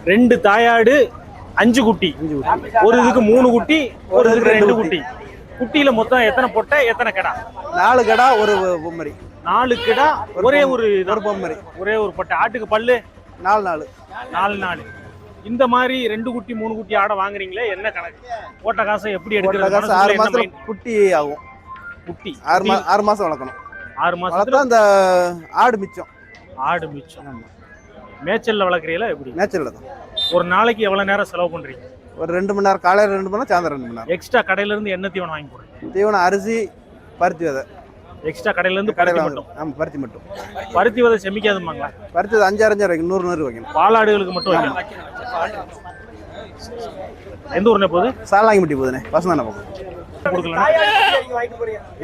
2 தாயாடு 5 குட்டி. ஒரு இதுக்கு 3 குட்டி, ஒரு இதுக்கு 2 குட்டி. குட்டியில மொத்தம் எத்தனை பொட்டை, எத்தனை கிடா? 4 கிடா, ஒரு பொம்மரி. 4 கிடா, ஒரே ஒரு பொம்மரி, ஒரே ஒரு பொட்டை. ஆட்டுக்கு பல்லு 4. இந்த மாதிரி 2 குட்டி 3 குட்டி ஆடை வாங்குறீங்களே, என்ன கணக்கு? போட்ட காசை எப்படி எடுக்கிறது? 6 மாசத்துல குட்டி ஆகும். குட்டி 6 மாசம் வளர்க்கணும். 6 மாசத்துல அந்த ஆடு மிச்சம். ஆடு மிச்சம். மேய்ச்சல்ல வளர்க்குறீங்களா எப்படி? மேய்ச்சல்ல தான். ஒரு நாளைக்கு எவ்வளவு நேரம் செலவு பண்றீங்க? ஒரு 2 மணி நேரம், காலையில 2 மணி நேரம், சாயந்தரம் 2 மணி நேரம். எக்ஸ்ட்ரா கடையில இருந்து என்ன தீவனம் வாங்கி போடுறீங்க? தீவனம் அரிசி, பருத்தி விதை. எக்ஸ்ட்ரா கடையில இருந்து பருத்தி மட்டும்? ஆமா, பருத்தி மட்டும். பருத்தி விதை செமிக்காதுமாங்களா? பருத்தி 5 வைக்கணும், 100 வைக்கணும். பாலாடுகளுக்கு மட்டும் வைக்கணும். எந்த ஊர்னே போகுது? சாலாங்கிப்பட்டி போகுதுண்ணே, பசந்தானே போகும். கொடுக்கலாம்.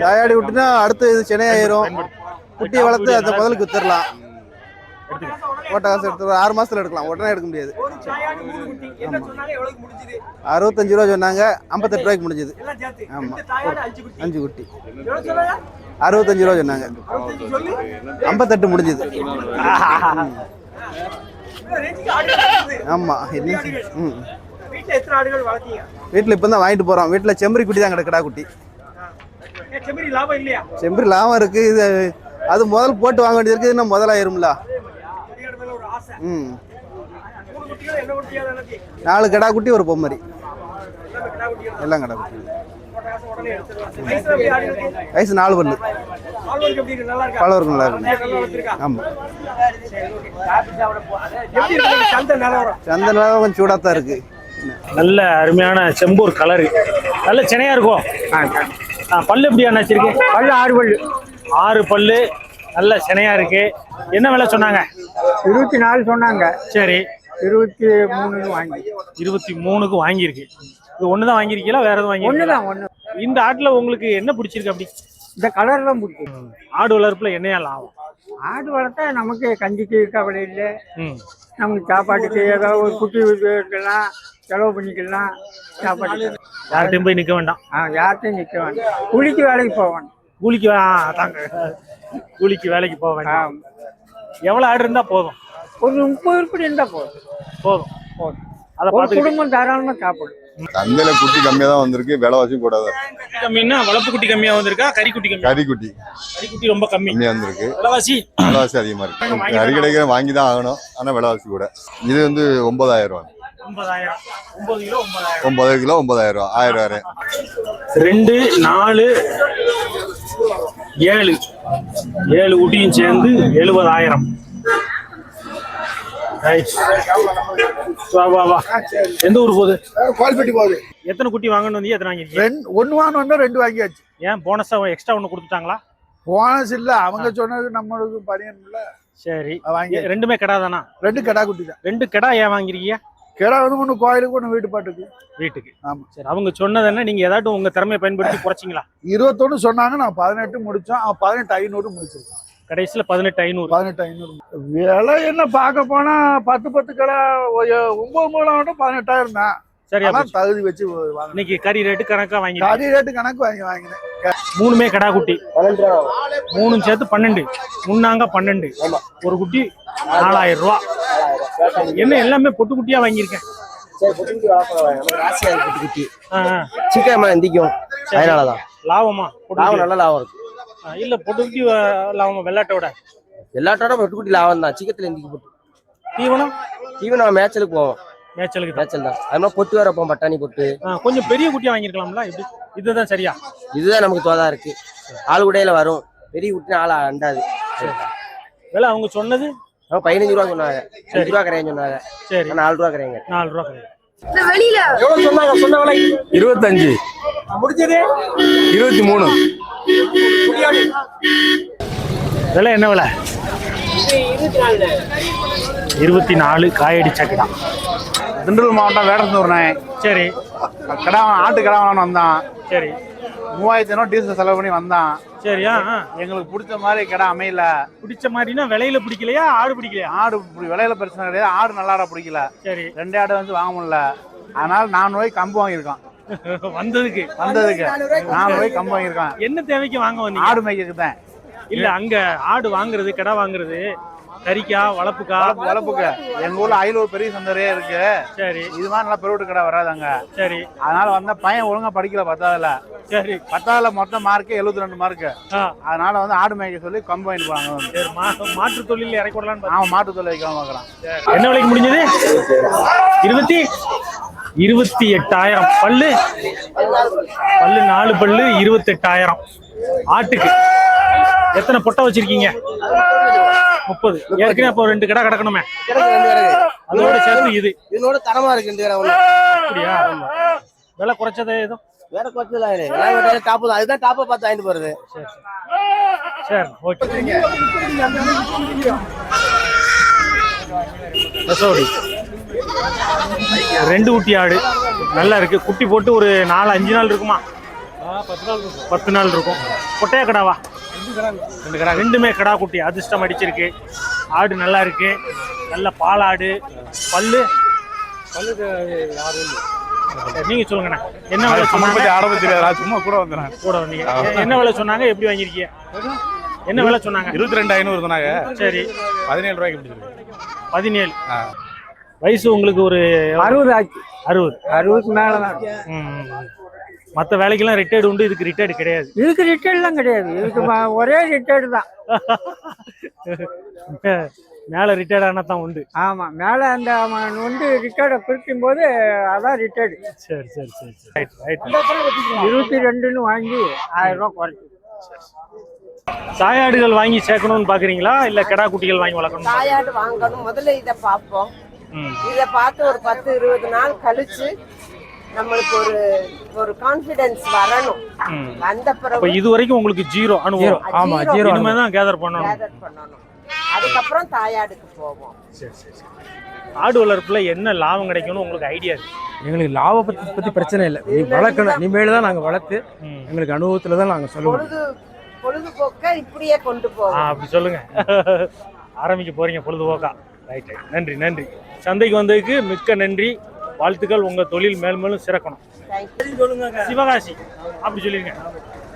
தாயாடி விட்டுனா அடுத்து இது சென்னையாயிரும். குட்டியை வளர்த்து அந்த முதலுக்கு வித்துடலாம். போட்ட காசு எடுத்து 6 மாசத்துல எடுக்கலாம், உடனே எடுக்க முடியாது. 65 ரூபா சொன்னாங்க, 58 ரூபாய்க்கு முடிஞ்சது. ஆமா, 5 குட்டி 65 ரூபா சொன்னாங்க, 58 முடிஞ்சது. ஆமா. வீட்டுல இப்பதான் வாங்கிட்டு போறோம். வீட்டுல செம்பரி குட்டி தான் கிடக்கடா குட்டி. செம்பரி லாபம் இருக்கு. இது அது முதல் போட்டு வாங்க வேண்டியது இருக்கு, இன்னும் முதலாயிரும்ல. 4 கிடா குட்டி, ஒரு பொம்மரி. எல்லாம் கிடா குட்டி. வயசு 4 பல்லு. பழவருக்கு நல்லா இருக்கு. ஆமா. சந்தை நிலவரம் கொஞ்சம் சூடாத்தான் இருக்கு. நல்ல அருமையான செம்பூர் கலரு, நல்ல சென்னையா இருக்கும். பல்லு எப்படியா நினைச்சிருக்கு? பல்லு 6 பல்லு. 6 பல்லு, நல்ல சென்னையா இருக்கு. என்ன விலை சொன்னாங்க? 24 சொன்னாங்க. சரி, 23 வாங்கி. 23க்கு வாங்கியிருக்கு. இது ஒண்ணுதான் வாங்கியிருக்கீங்களா, வேற எதுவும் வாங்கி? ஒண்ணு. இந்த ஆட்டுல உங்களுக்கு என்ன பிடிச்சிருக்கு? அப்படி இந்த கலர் தான் பிடிக்கும். ஆடு வளர்ப்புல என்னையா லாபம்? ஆடு வளர்த்தா நமக்கு கஞ்சிக்கு கவலை இல்லை, நமக்கு சாப்பாட்டுக்கு ஏதாவது ஒரு குட்டி இருக்கலாம், செலவு பண்ணிக்கலாம். சாப்பாட்டுக்கு யார்கிட்டையும் போய் நிக்க வேண்டாம். யார்கிட்டையும் நிற்க வேண்டாம். கூலிக்கு வேலைக்கு போவேன். கூலிக்கு வேலைக்கு போக வேண்டாம். எவ்வளவு ஆடு இருந்தா போதும்? ஒரு 30 உருப்படி இருந்தா போதும். அதை பார்த்து குடும்பம் தாராளமா சாப்பிடும். சந்தையில குட்டி கம்மியா தான் வந்திருக்கு, விலைவாசியும் கூட தான். கம்மின்னா வளர்ப்பு குட்டி கம்மியா வந்திருக்கா, கறி குட்டி ரொம்ப கம்மியா வந்திருக்கு. விலைவாசி அதிகமா இருக்கு. கறி கிடைக்கிற வாங்கி தான் ஆகணும், ஆனா விலைவாசி கூட. இது வந்து 9000 ரூபாய். 9 கிலோ 9000 ரூபாய். 1000 ரூபாய். 2, 4, 7 குட்டியும் சேர்ந்து 70,000. எந்த ஊர் போகுது? கோல்பட்டி போகுது. எத்தனை குட்டி வாங்கணும் வந்து? எத்தனை வாங்கிருக்கீங்க? 1 வாங்கணும், 2 வாங்கியாச்சு. ஏன் போனஸா எக்ஸ்ட்ரா ஒண்ணு கொடுத்துட்டாங்களா? போனஸ் இல்ல, அவங்க சொன்னது நம்மளுக்கு பணியன் இல்ல. சரி, ரெண்டுமே கிடா தானா? 2 கிடா குட்டி தான். 2 கிடா ஏன் வாங்கிருக்கீங்க? கிடா வந்து ஒண்ணு கோயிலுக்கு, ஒண்ணு வீட்டுக்கு. ஆமா. சரி, அவங்க சொன்னது என்ன? நீங்க ஏதாட்டும் உங்க திறமையை பயன்படுத்தி குறைச்சிங்களா? 21 சொன்னாங்க, நான் 18 முடிச்சோம். 18,500 முடிச்சிருக்கேன். கடைசியில 18,500. 18,500 விலை. என்ன பார்க்க போனா 10 கடை 9 மூலம் 18,000 தான். சரி, தகுதி வச்சு இன்னைக்கு கறி ரேட்டு கணக்கா வாங்கி வாங்கினேன். 3மே கடா குட்டி. 3 சேர்த்து 12. முன்னாங்க 12. ஒரு குட்டி 4000 ரூபா. என்ன எல்லாமே பொட்டு குட்டியா வாங்கியிருக்கேன். சீக்கிரமா எந்திக்கும், அதனாலதான். லாபமா? நல்ல லாபம் இருக்கு. இல்ல பொட்டு குட்டி லாபமா? வெள்ளாட்டோட பொட்டு குட்டி லாபம் தான். சீக்கிரத்துல எந்திக்கி போட்டு. தீவனம் மேய்ச்சலுக்கு போவோம். மேய்ச்சல் தான். அது மாதிரி பொட்டு வேற வைப்போம், பட்டாணி பொட்டு. கொஞ்சம் பெரிய குட்டியா வாங்கிருக்கலாம்ல. இதுதான் சரியா? இதுதான் நமக்கு தோதா இருக்கு. ஆள் உடையில வரும். பெரிய குட்டி ஆள் அண்டாது. வேலை அவங்க சொன்னது 15 ரூபா சொன்னாங்க. 5 ரூபா கரையன்னு சொன்னாங்க. சரி, 4 ரூபா கரையுங்க. 4 ரூபா கரையும். சொன்ன விலை 25. முடிஞ்சது 23. விலை என்ன விலை? 24. காயடி சக்கடா. திண்டுக்கல் மாவட்டம் வேடந்தூர்னே. சரி, ஆட்டு கடை வாங்கணும் வந்தான். சரி, 3000 டீசல் செலவு பண்ணி வந்தான். சரியா? எங்களுக்கு பிடிச்ச மாதிரி கடை அமையல. பிடிச்ச மாதிரினா விலையில பிடிக்கலையா, ஆடு பிடிக்கலையா? ஆடு விலையில பிரச்சனை கிடையாது, ஆடு நல்லா பிடிக்கல. சரி, 2 ஆடு வந்து வாங்க முடியல. அதனால 400 ரூபாய்க்கு கம்பு வாங்கியிருக்கான். வந்ததுக்கு 400 ரூபாய்க்கு கம்பு வாங்கியிருக்கான். என்ன தேவைக்கு வாங்க வந்தீங்க? ஆடு மேய்க்கிறதுக்கு தான். இல்ல, அங்க ஆடு வாங்குறது, கடை வாங்குறது கறிக்கா வளப்புக்கா? வளப்புக்கு எங்க ஊர்ல அயலூர் பெரிய சந்தையே இருக்கு. சரி. இது மாதிரி நல்லா பெருவிட்டு கடை வராதாங்க. சரி. அதனால வந்த பையன் ஒழுங்கா படிக்கல 10ஆவதுல. சரி. 10ஆவதுல மொத்தம் மார்க் 72 மார்க். அதனால வந்து ஆடு மேய்க்க சொல்லி கம்பு வாங்கிட்டு போவாங்க. சரி. மாற்று தொழில் இறக்கி விடலான்னு அவன் மாட்டு தொழில் வைக்காம பார்க்கலாம். என்ன விலைக்கு முடிஞ்சது? 28,000. பல்லு 4 பல்லு 28,000. ஆட்டுக்கு எத்தனை பொட்டை வச்சிருக்கீங்க? 30. ஏற்கனவே அப்போ 2 கடை கிடக்கணுமே, அதோட சேர்த்து இது இதோட தரமா இருக்கு இந்த கடை. அப்படியா? விலை குறைச்சதே எதுவும்? வேற குறைச்சல டாப்பு தான். அதுதான் டாப்பை பார்த்து வாங்கிட்டு போறது. சரி ஓகே. ரசோடி 2 குட்டி ஆடு நல்லா இருக்கு. குட்டி போட்டு ஒரு 4-5 நாள் இருக்குமா? 10 நாள் இருக்கும். பொட்டையா கடாவா? 2 கடா. ரெண்டுமே கடா குட்டி. அதிர்ஷ்டம் அடிச்சிருக்கு. ஆடு நல்லா இருக்கு. நல்ல பாலாடு. பல்லு நீங்க சொல்லுங்கண்ணா. என்ன விலை சொன்னாங்க? சும்மா கூட வந்தேன். கூட வந்தீங்க. என்ன விலை சொன்னாங்க? எப்படி வாங்கிருக்கீங்க? என்ன விலை சொன்னாங்க? 22,500 சொன்னாங்க. சரி. 17 ரூபாய்க்கு பிடிச்சிருக்கு. 17. வயசு உங்களுக்கு ஒரு 60 ஆச்சு. 60 மேலதான். மற்ற வேலைக்கெல்லாம் ரிட்டையர்டு உண்டு, இதுக்கு ரிட்டையர்டு கிடையாது. இதுக்கு ரிட்டையர்லாம் கிடையாது. இதுக்கு ஒரே ரிட்டையர்டு தான். மேல ரிட்டையர்ட் ஆனா தான் உண்டு. ஆமா, மேல அந்த வந்து ரிட்டையர்டை பிரிக்கும் போது அதான் ரிட்டையர்டு. சரி சரி சரி சரி. ரைட். 22ன்னு வாங்கி 1000 ரூபாய் குறைச்சி. தாயாடுகள் வாங்கி சேர்க்கணும்னு பாக்குறீங்களா இல்ல கிடா குட்டிகள் வாங்கி வளர்க்கணும்? தாயாடு வாங்கணும். முதல்ல இதை பார்ப்போம். இதை பார்த்து ஒரு 10-20 நாள் கழிச்சு நம்மளுக்கு ஒரு கான்ஃபிடன்ஸ் வரணும். வந்த பிறகு இது வரைக்கும் உங்களுக்கு ஜீரோ அனுபவம். ஆமா, ஜீரோ. இனிமே தான் கேதர் பண்ணணும். அதுக்கப்புறம் தாயாடுக்கு போவோம். சரி சரி சரி. ஆடு வளர்ப்புல என்ன லாபம் கிடைக்கும்னு உங்களுக்கு ஐடியா இருக்கு? எங்களுக்கு லாபத்தை பத்தி பிரச்சனை இல்லை. நீ வளர்க்கணும், இனிமேல் தான் நாங்க வளர்த்து எங்களுக்கு அனுபவத்துல தான் நாங்க சொல்லுவோம். பொழுதுபோக்க இப்படியே கொண்டு போவோம். அப்படி சொல்லுங்க. ஆரம்பிக்க போறீங்க பொழுதுபோக்கா? Right right. நன்றி நன்றி. சந்தைக்கு வந்ததுக்கு மிக்க நன்றி. வாழ்த்துக்கள். உங்க தொழில் மேலும் மேலும் சிறக்கணும். சிவகாசி அப்படி சொல்லிருங்க.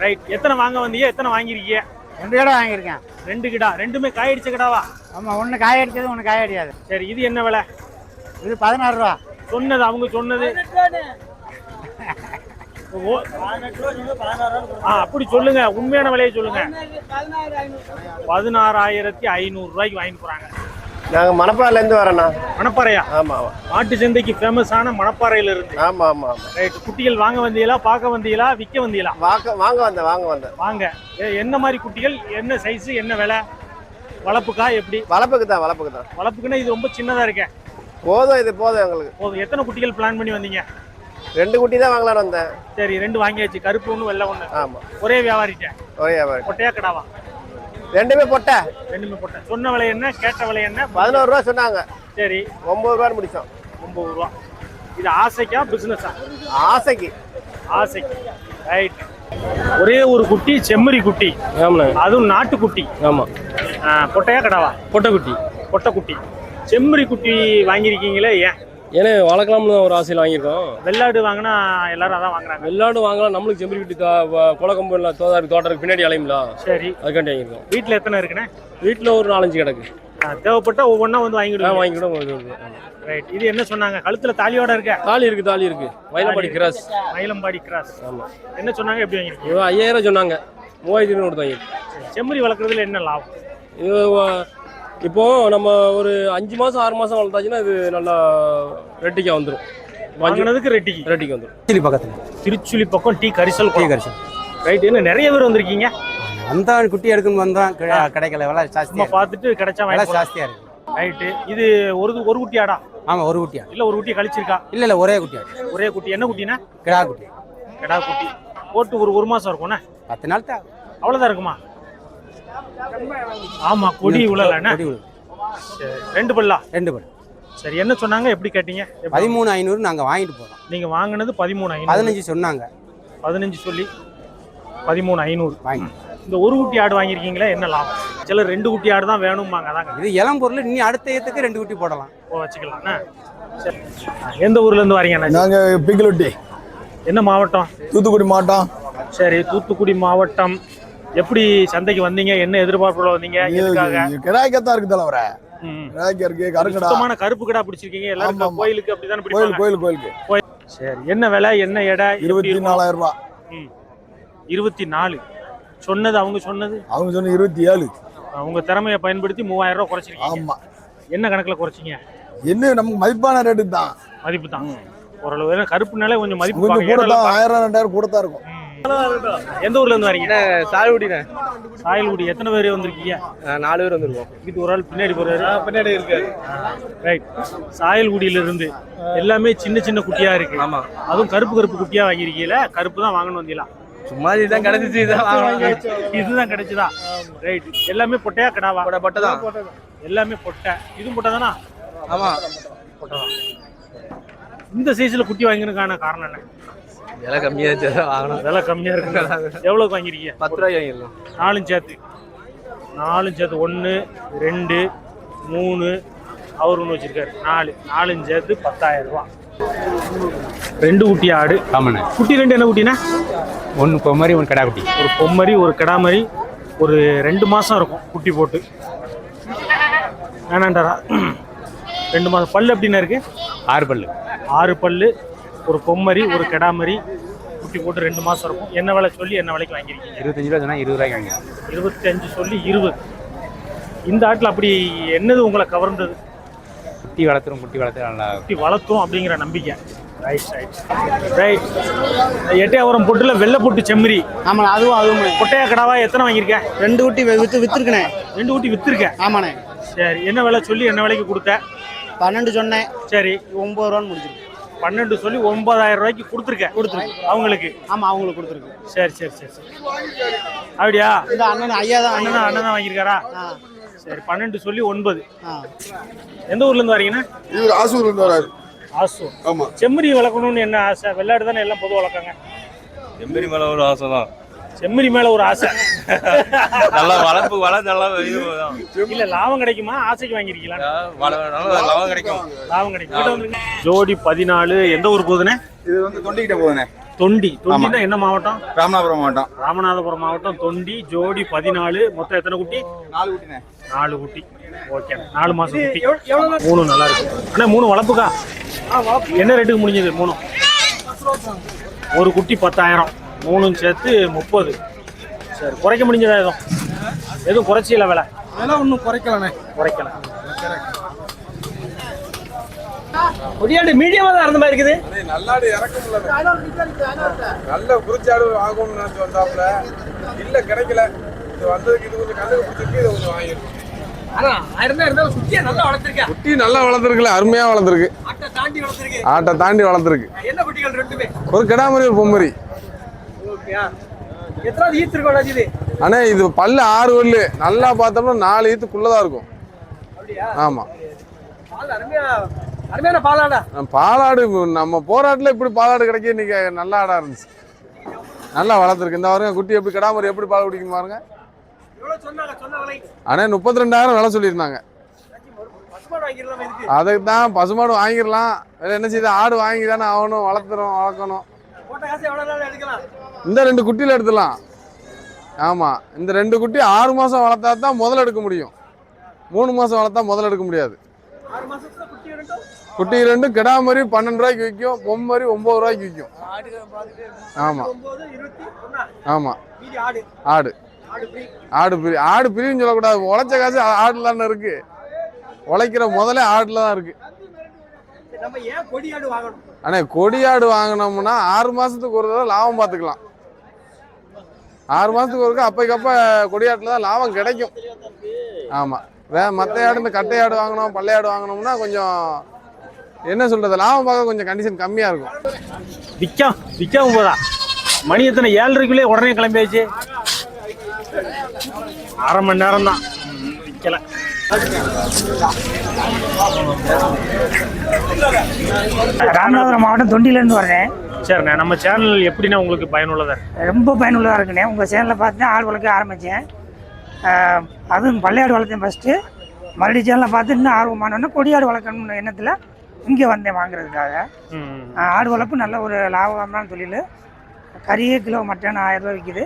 ரைட். எத்தனை வாங்க வந்தீங்க? எத்தனை வாங்கிருக்கீங்க? 2 கடை வாங்கியிருக்கேன். 2 கிடா. ரெண்டுமே காய் அடிச்ச கிடாவா? ஆமா, ஒன்று காய் அடிச்சது, ஒன்று காய் அடிக்காது. சரி. இது என்ன விலை? இது 16 ரூபா சொன்னது. அவங்க சொன்னது அப்படி சொல்லுங்க. உண்மையான விலையை சொல்லுங்க. 16,500 ரூபாய்க்கு வாங்கிட்டு போறாங்க. நாங்க மணப்பாறையில இருந்து வரோண்ணா. மணப்பாறையா? ஆமா. மாட்டு சந்தைக்கு ஃபேமஸான மணப்பாறையில இருந்து. ஆமா ஆமா. ரைட். குட்டிகள் வாங்க வந்தீங்களா, பார்க்க வந்தீங்களா, விற்க வந்தீங்களா? வாங்க வந்தேன். வாங்க. என்ன மாதிரி குட்டிகள், என்ன சைஸ், என்ன விலை? வளப்புக்கா எப்படி? வளப்புக்கு தான். வளப்புக்குன்னா இது ரொம்ப சின்னதா இருக்கேன். போதும், இது போதும் எங்களுக்கு. போதும். எத்தனை குட்டிகள் பிளான் பண்ணி வந்தீங்க? 2 குட்டி தான் வாங்கலாம்னு வந்தேன். சரி. 2 வாங்கியாச்சு. கருப்பு ஒண்ணு வெள்ளை ஒண்ணு. ஆமா. ஒரே வியாபாரிட்ட? ஒரே வியாபாரி. பொட்டையா கிடாவா? ரெண்டுமே பொட்டை. பொட்டை. சொன்ன விலை என்ன, கேட்ட விலை என்ன? 11 ரூபா சொன்னாங்க. சரி. 9 ரூபான்னு முடிச்சோம். 9 ரூபா. இது ஆசைக்கா பிசினஸா? ஆசைக்கு. ரைட். ஒரே ஒரு குட்டி, செம்மறி குட்டி. அதுவும் நாட்டுக்குட்டி. ஆமா. பொட்டையா கிடாவா? பொட்டை குட்டி. செம்மறி குட்டி வாங்கியிருக்கீங்களே, ஏன்? ஏன்னா வளர்க்கலாம்னு ஒரு ஆசையில் வாங்கியிருக்கோம். வெள்ளாடு வாங்கினா எல்லாரும் அதான் வாங்குறாங்க. வெள்ளாடு வாங்கலாம், நம்மளுக்கு செம்பரி வீட்டு குளக்கம்பு இல்லை, தோட்டத்துக்கு பின்னாடி அலையும்ல. சரி. அதுக்காண்டி வாங்கியிருக்கோம். வீட்டில் எத்தனை இருக்குண்ணே? வீட்டில் ஒரு 4-5 கிடக்கு. தேவைப்பட்டா ஒவ்வொன்றா வந்து வாங்கிடுவோம். ரைட். இது என்ன சொன்னாங்க? கழுத்துல தாலியோட இருக்க? தாலி இருக்கு. மயிலம்பாடி கிராஸ். ஆமா. என்ன சொன்னாங்க? எப்படி வாங்கிருக்கீங்க? 5,000 சொன்னாங்க. 3,000 கொடுத்து வாங்கிருக்கோம். செம்மறி வளர்க்குறதுல என்ன லாபம்? இது இப்போ நம்ம ஒரு 5 மாசம் 6 மாசம் வளர்த்தாச்சுன்னா இது நல்லா ரெட்டிக்கா வந்துடும். வாங்கினதுக்கு ரெட்டிக்கு வந்துடும். திருச்சுழி பக்கம் டீ கரிசல். ரைட். என்ன நிறைய பேர் வந்திருக்கீங்க? அந்த குட்டி எடுக்கணும் வந்தான், கிடைக்கல. விலை ஜாஸ்தியா பார்த்துட்டு கிடைச்சா விலை ஜாஸ்தியா இருக்கு. ரைட்டு. இது ஒரு குட்டி ஆடா? ஆமா, ஒரு குட்டியா. இல்ல ஒரு குட்டி கழிச்சிருக்கா? இல்ல ஒரே குட்டி. ஒரே குட்டி. என்ன குட்டினா? கிடா குட்டி. போட்டு ஒரு மாசம் இருக்கும்ண்ணே. 10 நாள் தான். அவ்வளவுதான் இருக்குமா? ஆமா. கொடி உழல. 2 பல்லா? 2 பல். சரி. என்ன சொன்னாங்க? எப்படி கேட்டீங்க? 13,500 நாங்க வாங்கிட்டு போறோம். நீங்க வாங்கினது 13,500. 15 சொன்னாங்க. 15 சொல்லி 13,500 வாங்கி. இந்த ஒரு குட்டி ஆடு வாங்கியிருக்கீங்களா, என்ன லாபம்? சிலர் 2 குட்டி ஆடு தான் வேணும்பாங்க. அதாங்க இது இளம் பொருள். இனி அடுத்த ஏத்துக்கு 2 குட்டி போடலாம். வச்சுக்கலாம்ண்ணா. சரி. எந்த ஊர்ல இருந்து வரீங்க? நாங்க பிகிலொட்டி. என்ன மாவட்டம்? தூத்துக்குடி மாவட்டம். சரி. தூத்துக்குடி மாவட்டம். எப்படி சந்தைக்கு வந்தீங்க? என்ன எதிர்பார்ப்புல வந்தீங்க? எதுக்காக? கிடாய்க்கத்தான் இருக்கு தலைவர. ம். கிடாய்க்க இருக்கு, கருங்கடா. சுத்தமான கருப்பு கடா பிடிச்சிருக்கீங்க. எல்லாரும் கோயிலுக்கு அப்படிதானே பிடிப்பாங்க. கோயிலுக்கு. சரி, என்ன விலை, என்ன எடை? 24,000 ரூபாய். 24. சொன்னது அவங்க சொன்னது 27. உங்க திறமையை பயன்படுத்தி 3000 ரூபாய் குறைச்சிருக்கீங்க. ஆமா. என்ன கணக்குல குறைச்சிங்க? என்ன நமக்கு மதிப்பான ரேட்டு தான். மதிப்பு தான். ஓரளவு. ஏன்னா கருப்புனாலே கொஞ்சம் மதிப்பு கூட தான். 1000 2000 கூட தான் இருக்கும். எந்த ஊர்ல இருந்து வரீங்க? சாயல்குடிண்ணே. சாயல்குடி. எத்தனை பேர் வந்திருக்கீங்க? 4 பேர் வந்திருக்கோம். இது ஒரு ஆள் பின்னாடி போறாரு. பின்னாடி இருக்கு. ரைட். சாயல்குடியில இருந்து எல்லாமே சின்ன சின்ன குட்டியா இருக்கு. ஆமா. அதுவும் கருப்பு குட்டியா வாங்கிருக்கீங்களா? கருப்பு தான் வாங்கணும் வந்தீங்களா? சும்மா இதுதான் கிடைச்சிச்சு. இதுதான் கிடைச்சதா? ரைட். எல்லாமே பொட்டையா கிடாவா? பொட்டை தான். எல்லாமே பொட்டை. இதுவும் பொட்டை தானா? ஆமா. பொட்டை தான். இந்த சைஸ்ல குட்டி வாங்கிருக்கான காரணம் என்ன? விலை கம்மியா வாங்கணும். விலை கம்மியா இருக்கு. எவ்வளவுக்கு வாங்கிருக்கீங்க? 10 ரூபாய்க்கு வாங்கிடலாம். 4 சேர்த்து. 1 2 3 அவர் ஒன்று வச்சிருக்காரு. 4 சேர்த்து 10,000 ரூபா. 2 குட்டி ஆடு. ஆமாண்ணே. குட்டி 2 என்ன குட்டினா? 1 பொம்மரி 1 கடா குட்டி. ஒரு பொம்மரி ஒரு கிடாமரி. ஒரு 2 மாசம் இருக்கும் குட்டி போட்டு. வேணாண்டாரா? 2 மாசம். பல்லு எப்படின்னா இருக்கு? 6 பல்லு. 6 பல்லு. ஒரு பொம்மரி ஒரு கிடாமரி குட்டி போட்டு 2 மாசம் இருக்கும். என்ன விலை சொல்லி என்ன விலைக்கு வாங்கிருக்கீங்க? 25 ரூபா சொன்னா 20 ரூபாய்க்கு வாங்கிடுறேன். 25 சொல்லி 20. இந்த ஆட்டில் அப்படி என்னது உங்களை கவர்ந்தது? குட்டி வளர்த்துரும் நல்லா குட்டி வளர்த்தும் அப்படிங்கிற நம்பிக்கை. ரைட். எட்டையாவரம் பொட்டுல வெள்ளை பொட்டு செம்மறி. ஆமா, அதுவும் பொட்டையா கடாவா எத்தனை வாங்கியிருக்கேன்? 2 குட்டி வித்துருக்கேன். 2 குட்டி வித்துருக்கேன். ஆமாண்ணே. சரி, என்ன விலை சொல்லி என்ன விலைக்கு கொடுத்த? 12 சொன்னேன். சரி, 9 ரூபான்னு முடிச்சிருக்கு. 12 சொல்லி 9,000 ரூபாய்க்கு கொடுத்துருக்கேன். அவங்களுக்கு. ஆமா, அவங்களுக்கு கொடுத்துருக்கு. சரி. அப்படியா? இந்த அண்ணன் ஐயா தான். அண்ணன் தான் வாங்கியிருக்காரா? சரி, 12 சொல்லி 9. எந்த ஊர்ல இருந்து வரீங்கன்னா? இவர் ஆசூர்ல இருந்து வராரு. ஆசூர். ஆமா. செம்மறி வளர்க்கணும்னு என்ன ஆசை? வெள்ளாடு தானே எல்லாம் பொதுவாக வளர்க்காங்க. செம்மறி மேல ஒரு ஆசை தான். செம்மறி மேல ஒரு ஆசை. நல்லா வளர்ப்பு நல்லா இல்ல, லாபம் கிடைக்குமா? ஆசைக்கு வாங்கிருக்கீங்களா? லாபம் கிடைக்கும். லாபம் கிடைக்கும். ஜோடி 14. எந்த ஊர் போகுதுண்ணே? இது வந்து தொண்டிக்கிட்ட போகுதுண்ணே. தொண்டினா என்ன மாவட்டம்? ராமநாதபுரம் மாவட்டம். ராமநாதபுரம் மாவட்டம். தொண்டி. ஜோடி 14. மொத்தம் எத்தனை குட்டி? 4 குட்டிண்ணே. 4 குட்டி. ஓகே. 4 மாசம் குட்டி. 3 நல்லா இருக்கு. அண்ணா 3 வளர்ப்புக்கா? என்ன ரேட்டுக்கு முடிஞ்சது 3? ஒரு குட்டி 10,000. 3 சேர்த்து 30. சரி, குறைக்க முடிஞ்சதா? எதுவும் குறைச்சில விலை? ஒன்றும் குறைக்கலண்ணே. குறைக்கல. கொடியாடு மீடியமா தான் இருந்த மாதிரி இருக்குது. நல்லாடு இறக்க முடியல. நல்ல குறிச்சாடு வாங்கணும்னு நினைச்சு வந்தாப்புல இல்ல, கிடைக்கல. இது வந்ததுக்கு இது கொஞ்சம் கண்ணுக்கு பிடிச்சிருக்கு. இது கொஞ்சம் வாங்கிருக்கு. ஆனா 1000 இருந்தாலும் குட்டியை நல்லா வளர்த்திருக்கேன். குட்டி நல்லா வளர்ந்துருக்குல்ல, அருமையா வளர்ந்துருக்கு. ஆட்டை தாண்டி வளர்த்திருக்கு. ஆட்டை தாண்டி வளர்ந்துருக்கு. என்ன குட்டிகள் ரெண்டுமே? ஒரு கிடாமரி ஒரு பொம்மரி. எத்தனாவது ஈத்து இருக்கும் இது? ஆனா இது பல்லு 6 பல்லு. நல்லா பார்த்தோம்னா 4 ஈத்துக்குள்ளதான் இருக்கும். ஆமா. அருமையான பாலாடா. பாலாடு நம்ம போராட்டில் இப்படி பாலாடு கிடைக்க இன்னைக்கு நல்ல ஆடா இருந்துச்சு. நல்லா வளர்த்துருக்கு. இந்த வாரம் குட்டி எப்படி கிடாமரி எப்படி பால் குடிக்கும் பாருங்க. ஆனா 32,000 விலை சொல்லியிருந்தாங்க. அதுக்கு தான் பசுமாடு வாங்கிடலாம். என்ன செய்யுது, ஆடு வாங்கி தானே ஆகணும். வளர்க்கணும். இந்த 2 குட்டியில எடுத்துலாம். ஆமா, இந்த 2 குட்டி 6 மாசம் வளர்த்தா தான் முதல்ல எடுக்க முடியும். 3 மாசம் வளர்த்தா முதல்ல எடுக்க முடியாது. குட்டி 2 கிடாமரி 12 ரூபாய்க்கு விற்கும். பொம்மரி 9 ரூபாய்க்கு விற்கும். ஆமா ஆமா. ஆடு பிரின்னு சொல்லக்கூடாது. உழைச்ச காசு ஆடுல இருக்கு. உழைக்கிற முதல்ல ஆடுல தான் இருக்கு. ஆனா கொடியாடு வாங்கினோம்னா 6 மாசத்துக்கு ஒரு தடவை லாபம் பார்த்துக்கலாம். 6 மாசத்துக்கு ஒருக்க அப்பைக்கப்ப கொடியாட்டுல தான் லாபம் கிடைக்கும். ஆமா. மற்ற ஆடு இந்த கட்டையாடு வாங்கணும், பள்ளையாடு வாங்கினோம்னா கொஞ்சம் என்ன சொல்றது, லாபம் பார்க்க கொஞ்சம் கண்டிஷன் கம்மியா இருக்கும். விற்காம போதா? மணி எத்தனை? 7:30 உடனே கிளம்பியாச்சு. அரை மணி நேரம் தான் விற்கல. ராமநாதபுரம் மாவட்டம் தொண்டியிலேருந்து வரேன். சரிண்ணே, நம்ம சேனல் எப்படின்னா உங்களுக்கு பயனுள்ளதா? ரொம்ப பயனுள்ளதாக இருக்குண்ணே. உங்கள் சேனலில் பார்த்து ஆடு வளர்க்க ஆரம்பித்தேன். அதுவும் பள்ளையாடு வளர்த்தேன் ஃபஸ்ட்டு. மறுபடியும் சேனலில் பார்த்து இன்னும் ஆர்வமானோன்னா கொடியாடு வளர்க்கணும்னு எண்ணத்தில் இங்கே வந்தேன் வாங்குறதுக்காக. ஆடு வளர்ப்பு நல்ல ஒரு லாபகரமான தொழில். கறியே கிலோ மட்டன் 1000 ரூபா விற்கிது.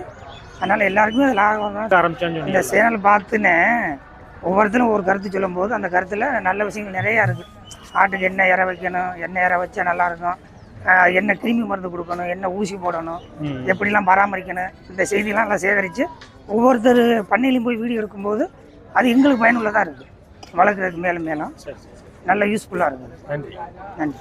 அதனால் எல்லாருக்குமே அது லாபம் ஆரம்பிச்சான்னு இந்த சொன்னீங்க. சேனல் பார்த்துன்னு ஒவ்வொருத்தரும் ஒரு கருத்து சொல்லும்போது அந்த கருத்தில் நல்ல விஷயங்கள் நிறையா இருக்குது. ஆட்டுக்கு என்ன இற வைக்கணும், என்ன இற வச்சா நல்லாயிருக்கும், என்ன கிருமி மருந்து கொடுக்கணும், என்ன ஊசி போடணும், எப்படிலாம் பராமரிக்கணும், இந்த செய்தியெல்லாம் எல்லாம் சேகரித்து ஒவ்வொருத்தர் பண்ணையிலையும் போய் வீடியோ எடுக்கும்போது அது எங்களுக்கு பயனுள்ளதாக இருக்குது. வளர்க்குறதுக்கு மேலும் மேலும் நல்ல யூஸ்ஃபுல்லாக இருக்குது. நன்றி. நன்றி.